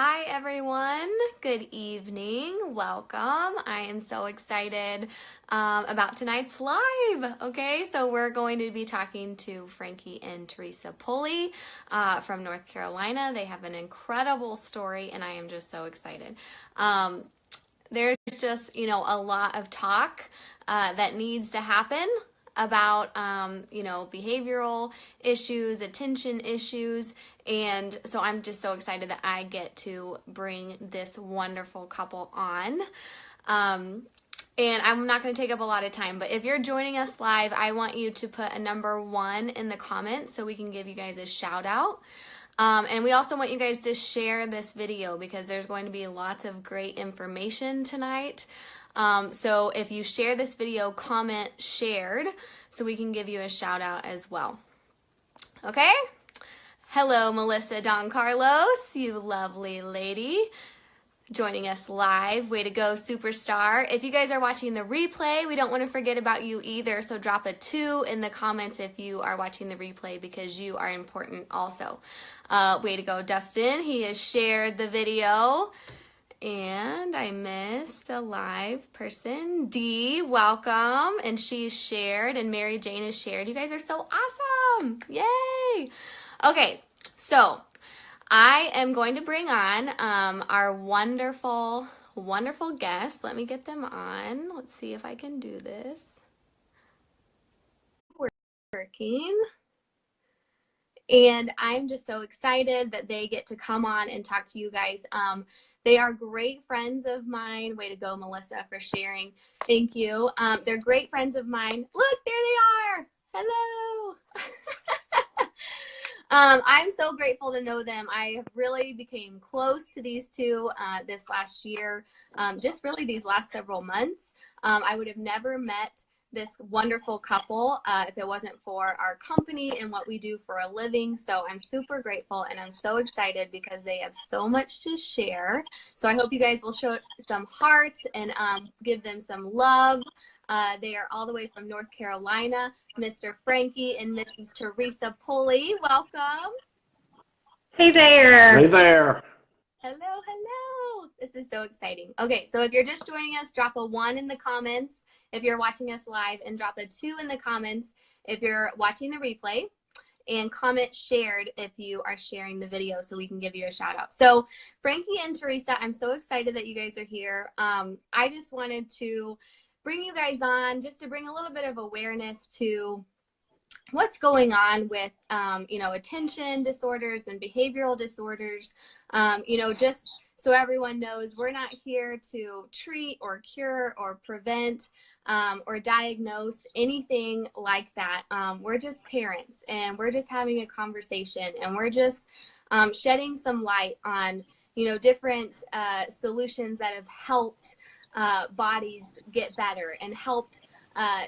Hi everyone, good evening, welcome. I am so excited about tonight's live. Okay, so we're going to be talking to Frankie and Teresa Pulley from North Carolina. They have an incredible story and I am just so excited. There's just, a lot of talk that needs to happen about, behavioral issues, attention issues. And so I'm just so excited that I get to bring this wonderful couple on. And I'm not going to take up a lot of time, but if you're joining us live, I want you to put a number 1 in the comments so we can give you guys a shout out. And we also want you guys to share this video because there's going to be lots of great information tonight. So if you share this video, comment shared so we can give you a shout out as well. Okay? Hello, Melissa Don Carlos, you lovely lady, joining us live. Way to go, superstar. If you guys are watching the replay, we don't want to forget about you either, so drop a 2 in the comments if you are watching the replay because you are important also. Way to go, Dustin. He has shared the video. And I missed a live person. Dee, welcome. And she's shared, and Mary Jane has shared. You guys are so awesome. Yay. Okay, so I am going to bring on our wonderful, wonderful guest. Let me get them on. Let's see if I can do this. We're working. And I'm just so excited that they get to come on and talk to you guys. They are great friends of mine. Way to go, Melissa, for sharing. Thank you. They're great friends of mine. Look, there they are. Hello. I'm so grateful to know them. I really became close to these two this last year, just really these last several months. I would have never met this wonderful couple if it wasn't for our company and what we do for a living. So I'm super grateful and I'm so excited because they have so much to share. So I hope you guys will show some hearts and give them some love. They are all the way from North Carolina, Mr. Frankie and Mrs. Teresa Pulley. Welcome. Hey there. Hey there. Hello, hello. This is so exciting. Okay, so if you're just joining us, drop a 1 in the comments if you're watching us live, and drop a 2 in the comments if you're watching the replay, and comment shared if you are sharing the video so we can give you a shout out. So Frankie and Teresa, I'm so excited that you guys are here. I just wanted to bring you guys on just to bring a little bit of awareness to what's going on with, attention disorders and behavioral disorders, just so everyone knows we're not here to treat or cure or prevent or diagnose anything like that. We're just parents and we're just having a conversation and we're just shedding some light on, different solutions that have helped bodies get better and helped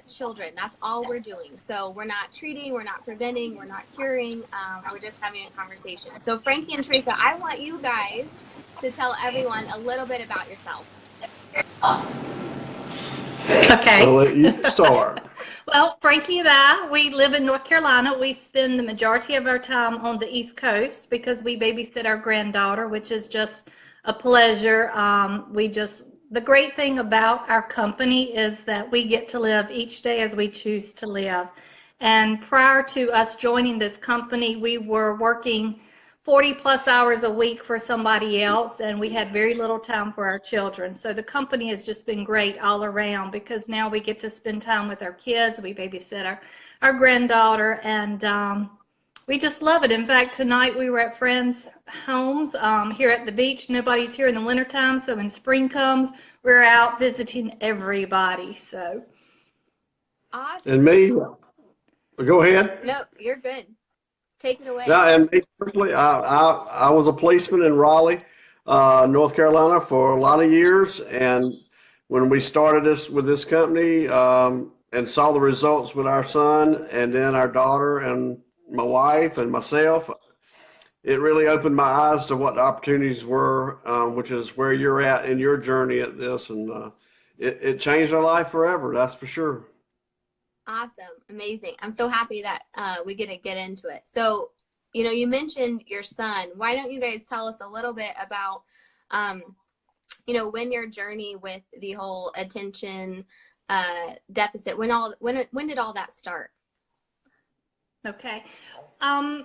children. That's all we're doing. So we're not treating, we're not preventing, we're not curing, we're just having a conversation. So Frankie and Teresa, I want you guys to tell everyone a little bit about yourself. Okay. I'll let you start. Well, Frankie and I, we live in North Carolina. We spend the majority of our time on the East Coast because we babysit our granddaughter, which is just a pleasure. The great thing about our company is that we get to live each day as we choose to live. And prior to us joining this company, we were working 40 plus hours a week for somebody else, and we had very little time for our children. So the company has just been great all around because now we get to spend time with our kids. We babysit our granddaughter, and we just love it. In fact, tonight we were at friends' homes here at the beach. Nobody's here in the wintertime, so when spring comes, we're out visiting everybody. So Awesome. And me, go ahead. No, you're good. Take it away. Yeah, and me personally, I was a policeman in Raleigh, North Carolina for a lot of years. And when we started with this company and saw the results with our son and then our daughter and my wife and myself, it really opened my eyes to what the opportunities were, which is where you're at in your journey at this. And it changed our life forever, that's for sure. Awesome. Amazing. I'm so happy that we get to get into it. So you know, you mentioned your son. Why don't you guys tell us a little bit about, you know, when your journey with the whole attention deficit, when did all that start? Okay.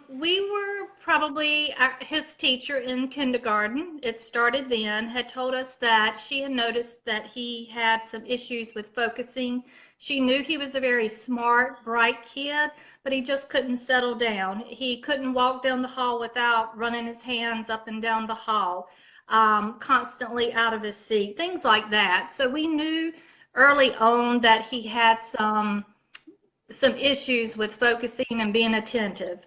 We were probably his teacher in kindergarten. It started then, had told us that she had noticed that he had some issues with focusing. She knew he was a very smart, bright kid, but he just couldn't settle down. He couldn't walk down the hall without running his hands up and down the hall, constantly out of his seat, things like that. So we knew early on that he had some issues with focusing and being attentive.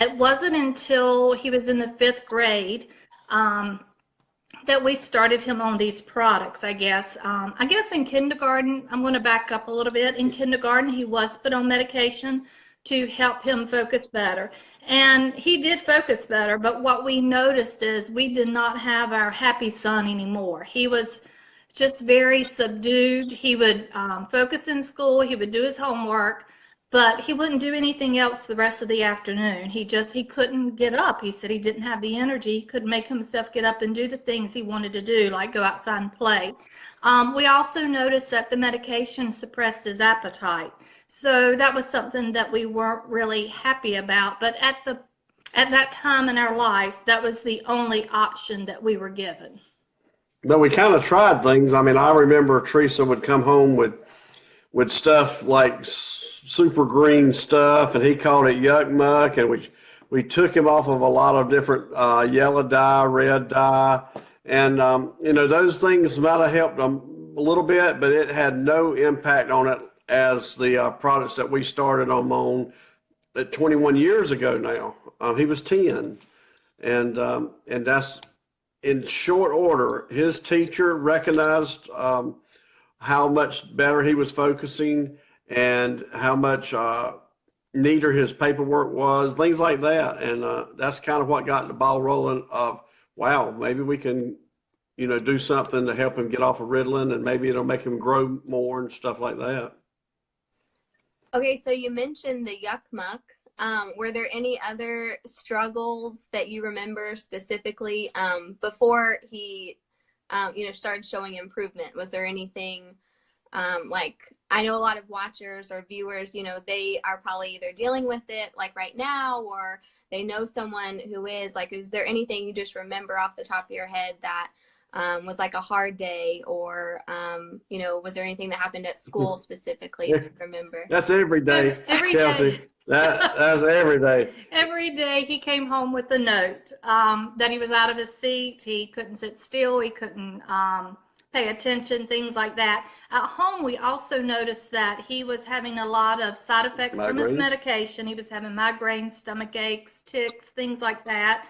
It wasn't until he was in the 5th grade that we started him on these products, I guess. I guess in kindergarten, I'm going to back up a little bit. In kindergarten, he was put on medication to help him focus better. And he did focus better, but what we noticed is we did not have our happy son anymore. He was just very subdued. He would focus in school, he would do his homework, but he wouldn't do anything else the rest of the afternoon. He couldn't get up. He said he didn't have the energy. He couldn't make himself get up and do the things he wanted to do, like go outside and play. We also noticed that the medication suppressed his appetite. So that was something that we weren't really happy about. But at that time in our life, that was the only option that we were given. But we kind of tried things. I mean, I remember Teresa would come home with stuff like super green stuff, and he called it yuck muck, and we took him off of a lot of different yellow dye, red dye, and you know, those things might have helped him a little bit, but it had no impact on it as the products that we started on 21 years ago now. He was 10, and that's in short order. His teacher recognized how much better he was focusing and how much neater his paperwork was, things like that. And that's kind of what got the ball rolling of, wow, maybe we can, you know, do something to help him get off of Ritalin, and maybe it'll make him grow more and stuff like that. Okay, so you mentioned the yuck muck. Were there any other struggles that you remember specifically before he, you know, started showing improvement? Was there anything like, I know a lot of watchers or viewers, you know, they are probably either dealing with it like right now, or they know someone who is, like, is there anything you just remember off the top of your head that was like a hard day, or, you know, was there anything that happened at school specifically that you remember? That's every day, Kelsey. That's every day. Every day he came home with a note that he was out of his seat. He couldn't sit still. He couldn't pay attention, things like that. At home, we also noticed that he was having a lot of side effects from his medication. He was having migraines, stomach aches, tics, things like that.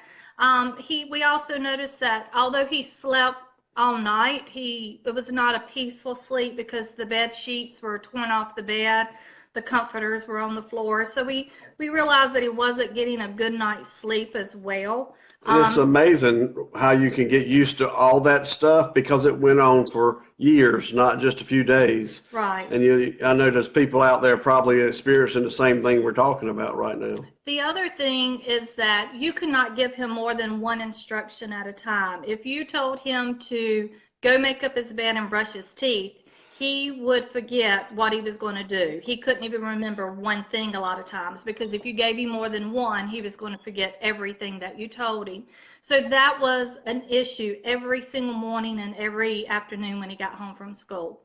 We also noticed that although he slept all night, it was not a peaceful sleep because the bed sheets were torn off the bed. The comforters were on the floor. So we realized that he wasn't getting a good night's sleep as well. It's amazing how you can get used to all that stuff because it went on for years, not just a few days. Right. And I know there's people out there probably experiencing the same thing we're talking about right now. The other thing is that you could not give him more than one instruction at a time. If you told him to go make up his bed and brush his teeth, he would forget what he was going to do. He couldn't even remember one thing a lot of times, because if you gave him more than one, he was going to forget everything that you told him. So that was an issue every single morning and every afternoon when he got home from school.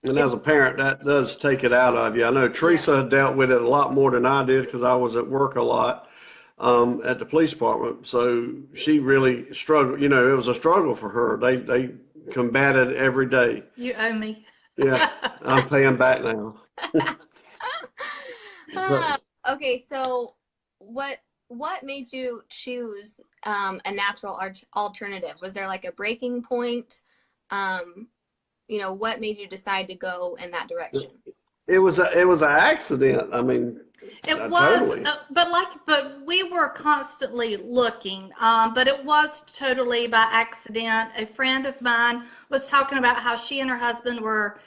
And as a parent, that does take it out of you. I know Teresa dealt with it a lot more than I did because I was at work a lot at the police department. So she really struggled. You know, it was a struggle for her. They combated every day. You owe me. Yeah, I'm paying back now. Okay, so what made you choose a natural alternative? Was there like a breaking point? You know, what made you decide to go in that direction? It was an accident. I mean, it was, totally. But we were constantly looking. But it was totally by accident. A friend of mine was talking about how she and her husband were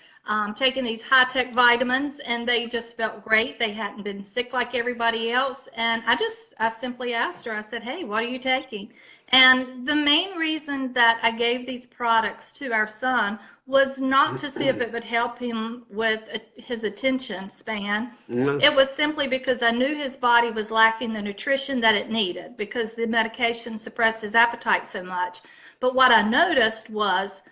taking these high-tech vitamins, and they just felt great. They hadn't been sick like everybody else. And I simply asked her, I said, hey, what are you taking? And the main reason that I gave these products to our son was not to see if it would help him with his attention span. It was simply because I knew his body was lacking the nutrition that it needed because the medication suppressed his appetite so much. But what I noticed was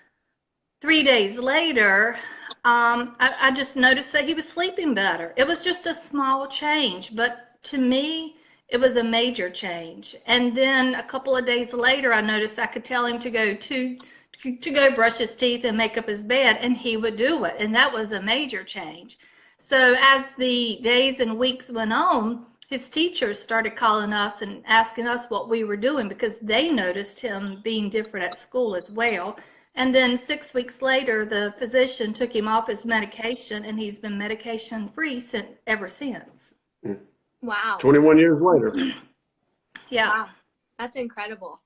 3 days later, I just noticed that he was sleeping better. It was just a small change, but to me, it was a major change. And then a couple of days later, I noticed I could tell him to go brush his teeth and make up his bed, and he would do it. And that was a major change. So as the days and weeks went on, his teachers started calling us and asking us what we were doing because they noticed him being different at school as well. And then 6 weeks later, the physician took him off his medication, and he's been medication-free ever since. Wow. 21 years later. Yeah. Wow. That's incredible.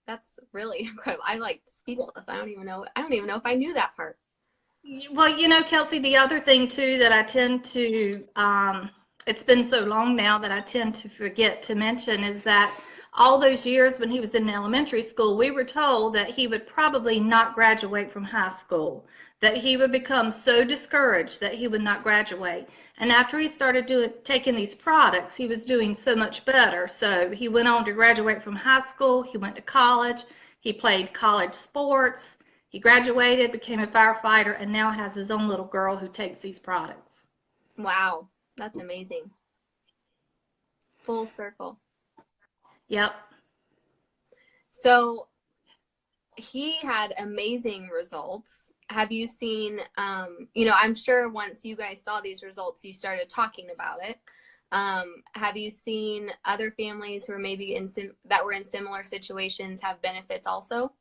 That's really incredible. I'm like speechless. I don't even know if I knew that part. Well, you know, Kelsey, the other thing too that I tend to, it's been so long now that I tend to forget to mention is that all those years when he was in elementary school, we were told that he would probably not graduate from high school, that he would become so discouraged that he would not graduate. And after he started taking these products, he was doing so much better. So he went on to graduate from high school. He went to college. He played college sports. He graduated, became a firefighter, and now has his own little girl who takes these products. Wow. That's amazing. Full circle. Yep. So he had amazing results. Have you seen, I'm sure once you guys saw these results, you started talking about it. Have you seen other families who are maybe that were in similar situations have benefits also?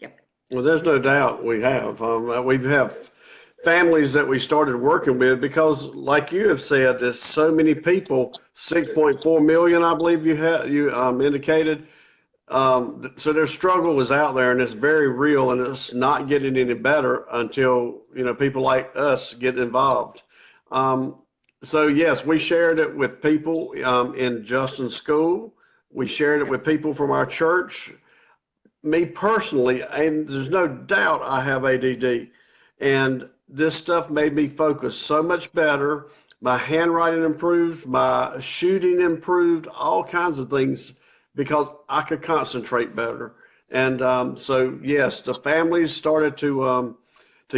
Yep. Well, there's no doubt we have. We have families that we started working with because, like you have said, there's so many people, 6.4 million, I believe you indicated. So their struggle is out there, and it's very real, and it's not getting any better until people like us get involved. So yes, we shared it with people in Justin's school. We shared it with people from our church. Me personally, and there's no doubt I have ADD, and this stuff made me focus so much better. My handwriting improved, my shooting improved, all kinds of things because I could concentrate better. And so, yes, the families started to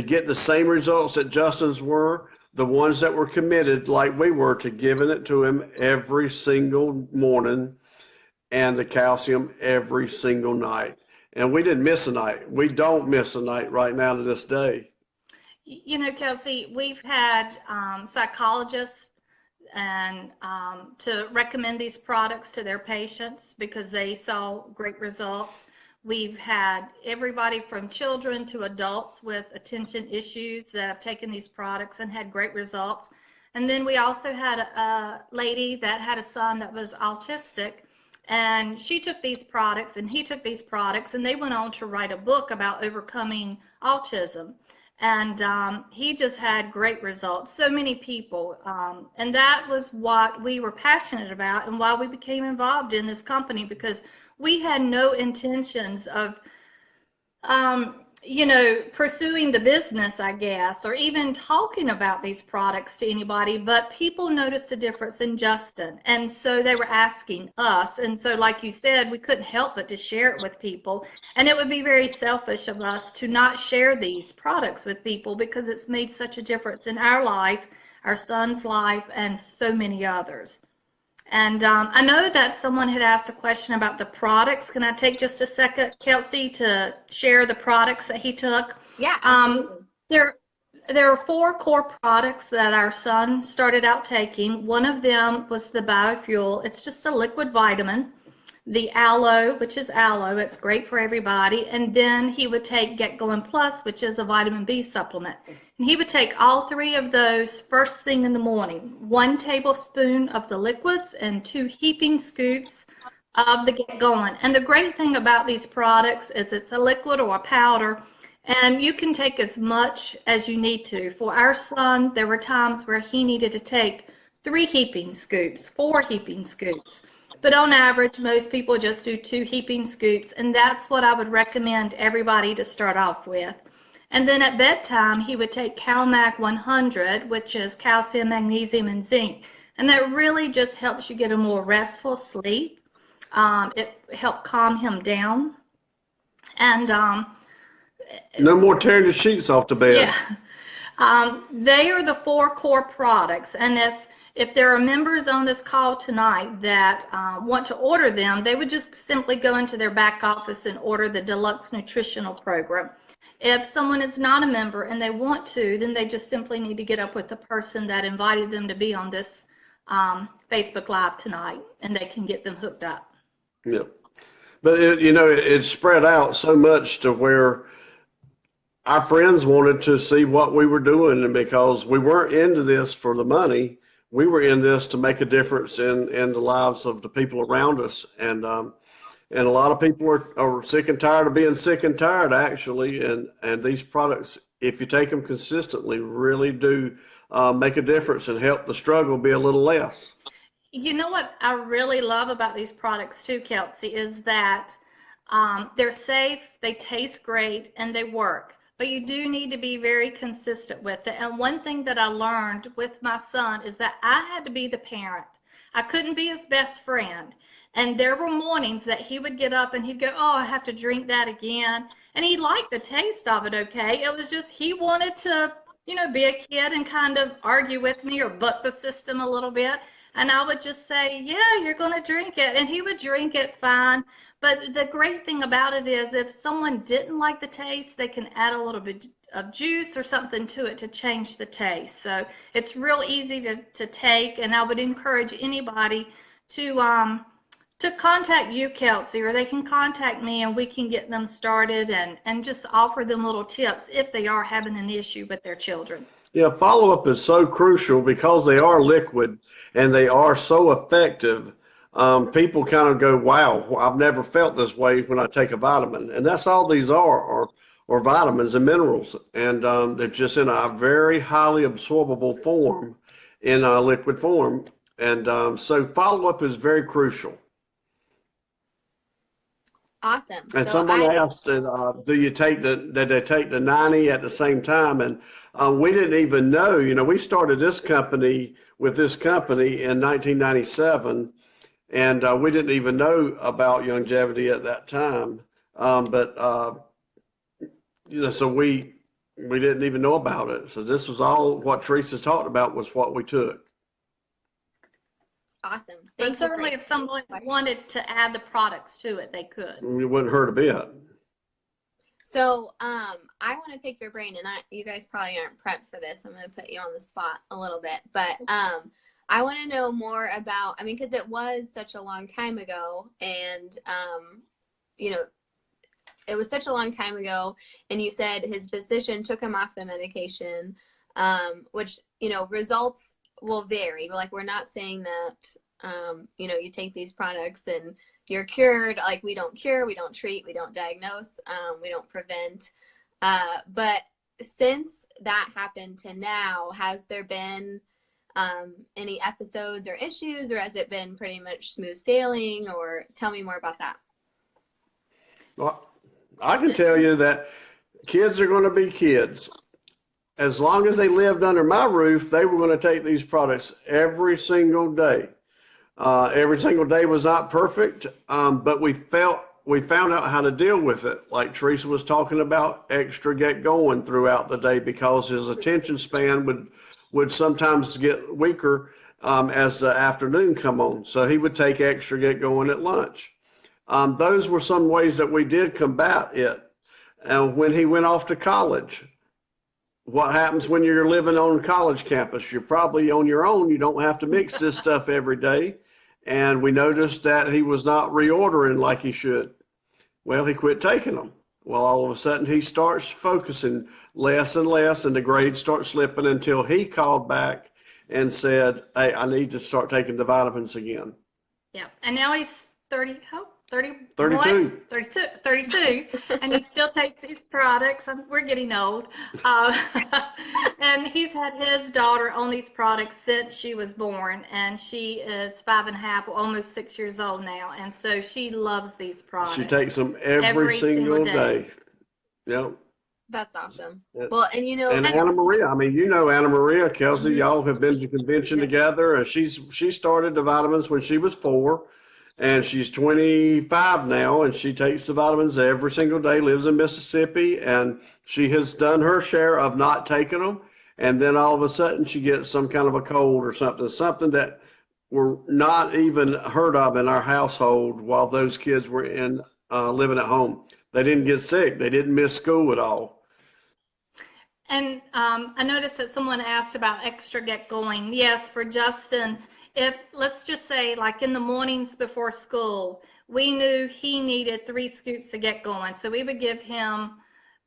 get the same results that Justin's were, the ones that were committed like we were to giving it to him every single morning and the calcium every single night. And we didn't miss a night. We don't miss a night right now to this day. You know, Kelsey, we've had psychologists and to recommend these products to their patients because they saw great results. We've had everybody from children to adults with attention issues that have taken these products and had great results. And then we also had a lady that had a son that was autistic, and she took these products and he took these products, and they went on to write a book about overcoming autism. And he just had great results, so many people. And that was what we were passionate about and why we became involved in this company, because we had no intentions of, pursuing the business, I guess, or even talking about these products to anybody. But people noticed a difference in Justin. And so they were asking us. And so, like you said, we couldn't help but to share it with people. And it would be very selfish of us to not share these products with people because it's made such a difference in our life, our son's life, and so many others. And I know that someone had asked a question about the products. Can I take just a second, Kelsey, to share the products that he took? Yeah, absolutely. There are 4 core products that our son started out taking. One of them was the Biofuel. It's just a liquid vitamin. The Aloe, which is aloe, it's great for everybody. And then he would take Get Going Plus, which is a vitamin B supplement. And he would take all 3 of those first thing in the morning. 1 tablespoon of the liquids and 2 heaping scoops of the Get Going. And the great thing about these products is it's a liquid or a powder, And you can take as much as you need to. For our son, there were times where he needed to take 3 heaping scoops, 4 heaping scoops. But on average, most people just do 2 heaping scoops, and that's what I would recommend everybody to start off with. And then at bedtime, he would take CalMag 100, which is calcium, magnesium, and zinc. And that really just helps you get a more restful sleep. It helped calm him down. And no more tearing the sheets off the bed. yeah, they are the 4 core products. And if there are members on this call tonight that want to order them, they would just simply go into their back office and order the Deluxe Nutritional Program. If someone is not a member and they want to, then they just simply need to get up with the person that invited them to be on this Facebook Live tonight, and they can get them hooked up. Yeah. But, it spread out so much to where our friends wanted to see what we were doing, and because we weren't into this for the money, we were in this to make a difference in the lives of the people around us. And a lot of people are sick and tired of being sick and tired, actually. And these products, if you take them consistently, really do make a difference and help the struggle be a little less. You know what I really love about these products too, Kelsey, is that they're safe, they taste great, and they work. But you do need to be very consistent with it. And one thing that I learned with my son is that I had to be the parent. I couldn't be his best friend. And there were mornings that he would get up and he'd go, oh, I have to drink that again. And he liked the taste of it, okay? It was just he wanted to, be a kid and kind of argue with me or buck the system a little bit. And I would just say, yeah, you're going to drink it. And he would drink it fine. But the great thing about it is if someone didn't like the taste, they can add a little bit of juice or something to it to change the taste. So it's real easy to take, and I would encourage anybody to contact you, Kelsey, or they can contact me and we can get them started and just offer them little tips if they are having an issue with their children. Yeah, follow-up is so crucial because they are liquid and they are so effective. People kind of go, wow, I've never felt this way when I take a vitamin. And that's all these are vitamins and minerals. And they're just in a very highly absorbable form, in a liquid form. And so follow-up is very crucial. Awesome. And So someone asked, did they take the 90 at the same time? And we didn't even know, we started with this company in 1997. And we didn't even know about longevity at that time. So we didn't even know about it. So this was all what Teresa talked about was what we took. Awesome. But certainly if someone wanted to add the products to it, they could. It wouldn't hurt a bit. So I want to pick your brain, and you guys probably aren't prepped for this. I'm going to put you on the spot a little bit. But I want to know more about, because it was such a long time ago, and, it was such a long time ago, and you said his physician took him off the medication, which, results will vary. But, like, we're not saying that, you take these products and you're cured. Like, we don't cure, we don't treat, we don't diagnose, we don't prevent. But since that happened to now, has there been any episodes or issues, or has it been pretty much smooth sailing? Or tell me more about that. Well, I can tell you that kids are going to be kids. As long as they lived under my roof, they were going to take these products every single day. Every single day was not perfect, but we found out how to deal with it. Like Teresa was talking about, extra get going throughout the day, because his attention span would sometimes get weaker as the afternoon come on. So he would take extra get going at lunch. Those were some ways that we did combat it. And when he went off to college, what happens when you're living on college campus? You're probably on your own. You don't have to mix this stuff every day. And we noticed that he was not reordering like he should. Well, he quit taking them. Well, all of a sudden he starts focusing less and less, and the grades start slipping until he called back and said, hey, I need to start taking the vitamins again. Yeah. And now he's 30, how 32. 32, and he still takes these products. We're getting old. And he's had his daughter on these products since she was born, and she is 5.5, almost 6 years old now, and so she loves these products. She takes them every single day. Yep. That's awesome. Yeah. Well, and and Anna Maria, I mean, Anna Maria, Kelsey, Mhm. y'all have been to convention together, and she started the vitamins when she was 4, and she's 25 now, and she takes the vitamins every single day, lives in Mississippi, and she has done her share of not taking them, and then all of a sudden she gets some kind of a cold or something that were not even heard of in our household while those kids were living at home. They didn't get sick. They didn't miss school at all. And I noticed that someone asked about extra Get Going. Yes, for Justin, if let's just say like in the mornings before school, we knew he needed 3 scoops to Get Going. So we would give him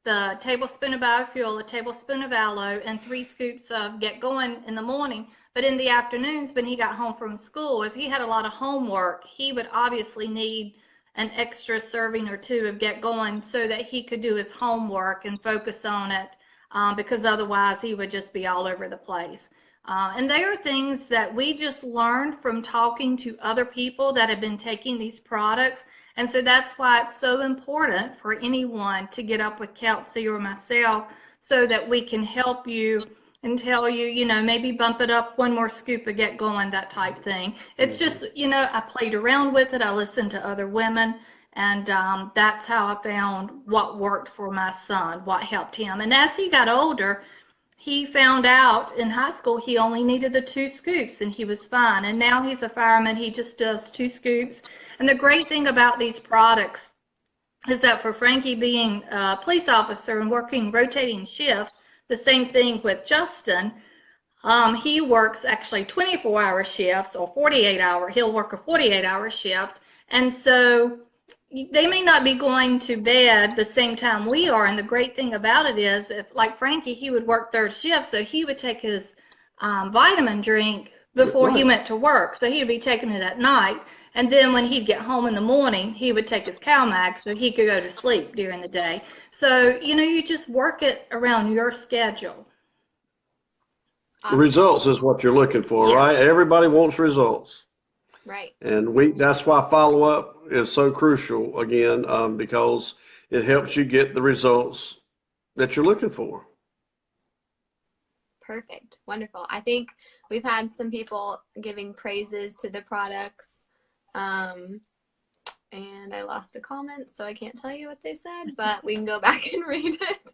the tablespoon of biofuel, a tablespoon of aloe, and 3 scoops of Get Going in the morning. But in the afternoons when he got home from school, if he had a lot of homework, he would obviously need an extra serving or 2 of Get Going so that he could do his homework and focus on it. Because otherwise he would just be all over the place. And they are things that we just learned from talking to other people that have been taking these products. And so that's why it's so important for anyone to get up with Kelsey or myself so that we can help you and tell you, maybe bump it up 1 more scoop of Get Going, that type thing. It's just, I played around with it. I listened to other women. And that's how I found what worked for my son, what helped him. And as he got older, he found out in high school he only needed the 2 scoops and he was fine. And now he's a fireman. He just does 2 scoops. And the great thing about these products is that for Frankie being a police officer and working rotating shifts, the same thing with Justin. He works actually 24-hour shifts or 48-hour. He'll work a 48-hour shift. And so they may not be going to bed the same time we are, and the great thing about it is, if like Frankie, he would work 3rd shift, so he would take his vitamin drink before he went to work, so he would be taking it at night, and then when he'd get home in the morning, he would take his CalMag so he could go to sleep during the day. So, you just work it around your schedule. Results is what you're looking for, right? Everybody wants results. Right. And that's why follow-up is so crucial, again, because it helps you get the results that you're looking for. Perfect. Wonderful. I think we've had some people giving praises to the products. And I lost the comments, so I can't tell you what they said, but we can go back and read it.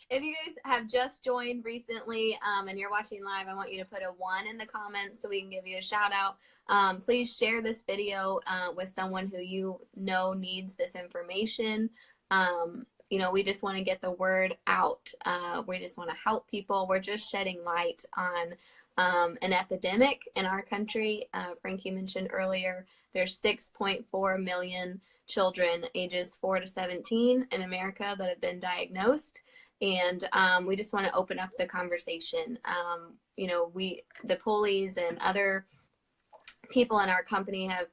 If you guys have just joined recently and you're watching live, I want you to put a 1 in the comments so we can give you a shout out. Please share this video with someone who you know needs this information. We just want to get the word out. We just want to help people. We're just shedding light on an epidemic in our country. Frankie mentioned earlier, there's 6.4 million children ages 4 to 17 in America that have been diagnosed. And we just want to open up the conversation. The Pulleys and other people in our company have,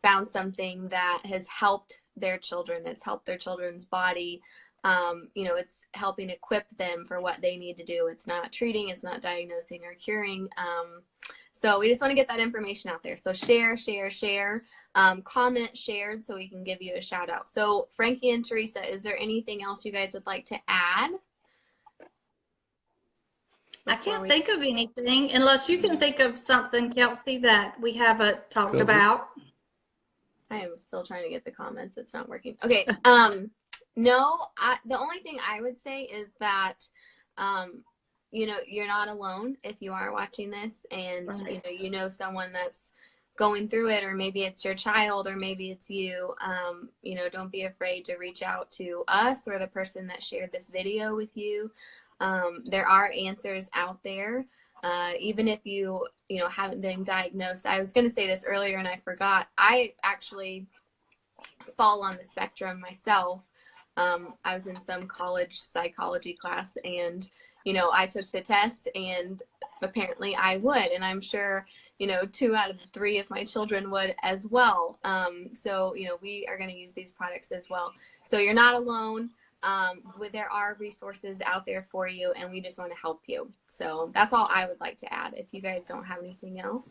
found something that has helped their children. It's helped their children's body. It's helping equip them for what they need to do. It's not treating, it's not diagnosing or curing. So we just want to get that information out there. So share, comment, shared, so we can give you a shout out. So Frankie and Teresa, is there anything else you guys would like to add? I can't think of anything unless you can think of something, Kelsey, that we haven't talked about. I am still trying to get the comments. It's not working. Okay. No, the only thing I would say is that, you're not alone if you are watching this and, right. Someone that's going through it, or maybe it's your child, or maybe it's you. Don't be afraid to reach out to us or the person that shared this video with you. There are answers out there. Even if you haven't been diagnosed. I was going to say this earlier and I forgot. I actually fall on the spectrum myself. I was in some college psychology class and, I took the test and apparently I would. And I'm sure, 2 out of 3 of my children would as well. So, we are going to use these products as well. So you're not alone. There are resources out there for you, and we just want to help you. So that's all I would like to add, if you guys don't have anything else.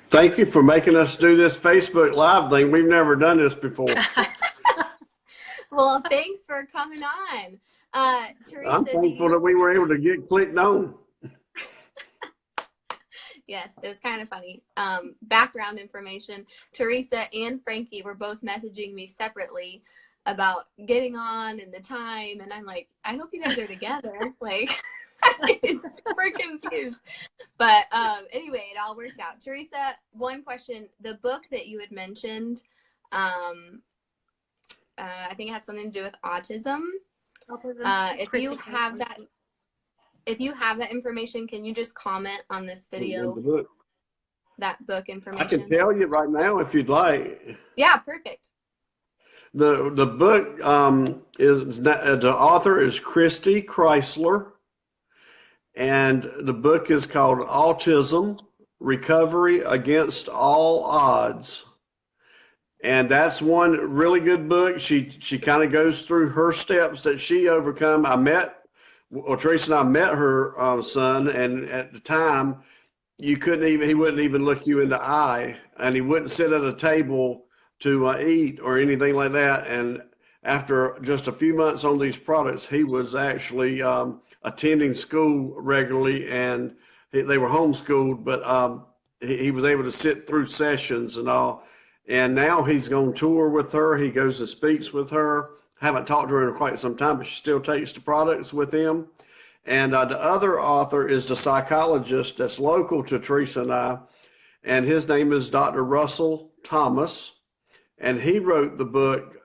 Thank you for making us do this Facebook Live thing. We've never done this before. Well, thanks for coming on. Teresa, I'm thankful that we were able to get clicked on. Yes, it was kind of funny. Background information, Teresa and Frankie were both messaging me separately about getting on and the time, and I'm like, I hope you guys are together. Like, it's super confused. But anyway, it all worked out. Teresa, one question. The book that you had mentioned, I think it had something to do with autism. If you have that information, can you just comment on this video? That book information. I can tell you right now if you'd like. Yeah, perfect. The book the author is Christy Chrysler, and the book is called Autism: Recovery Against All Odds. And that's one really good book. She kind of goes through her steps that she overcome. Teresa and I met her son, and at the time, he wouldn't even look you in the eye, and he wouldn't sit at a table to eat or anything like that. And after just a few months on these products, he was actually attending school regularly, and they were homeschooled, but he was able to sit through sessions and all. And now he's on tour with her. He goes and speaks with her. Haven't talked to her in quite some time, but she still takes the products with him. And the other author is the psychologist that's local to Teresa and I, and his name is Dr. Russell Thomas. And he wrote the book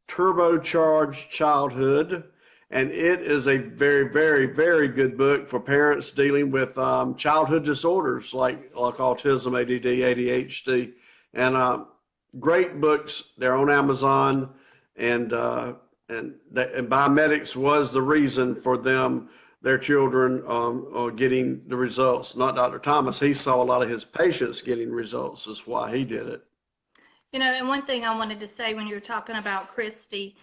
Turbocharged Childhood, and it is a very, very, very good book for parents dealing with childhood disorders like autism, ADD, ADHD, and great books. They're on Amazon, and Biomedics was the reason for their children getting the results. Not Dr. Thomas. He saw a lot of his patients getting results. That's why he did it. And one thing I wanted to say when you were talking about Christy,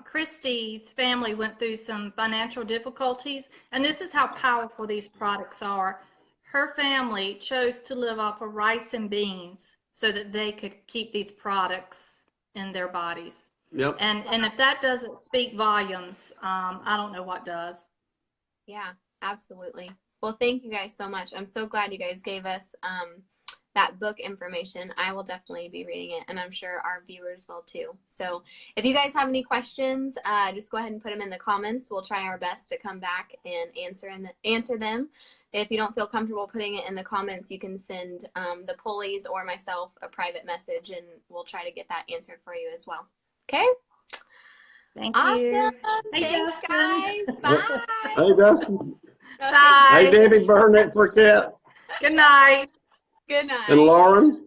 Christy's family went through some financial difficulties, and this is how powerful these products are. Her family chose to live off of rice and beans so that they could keep these products in their bodies. Yep. And if that doesn't speak volumes, I don't know what does. Yeah, absolutely. Well, thank you guys so much. I'm so glad you guys gave us that book information. I will definitely be reading it, and I'm sure our viewers will too. So if you guys have any questions, just go ahead and put them in the comments. We'll try our best to come back and answer them. If you don't feel comfortable putting it in the comments, you can send the Pulleys or myself a private message, and we'll try to get that answered for you as well. Okay? Thank awesome. you. Thanks, guys. Bye. Hey, Dustin. Bye. Hey, Debbie Burnett for Cat. Good night. Good night. And Lauren.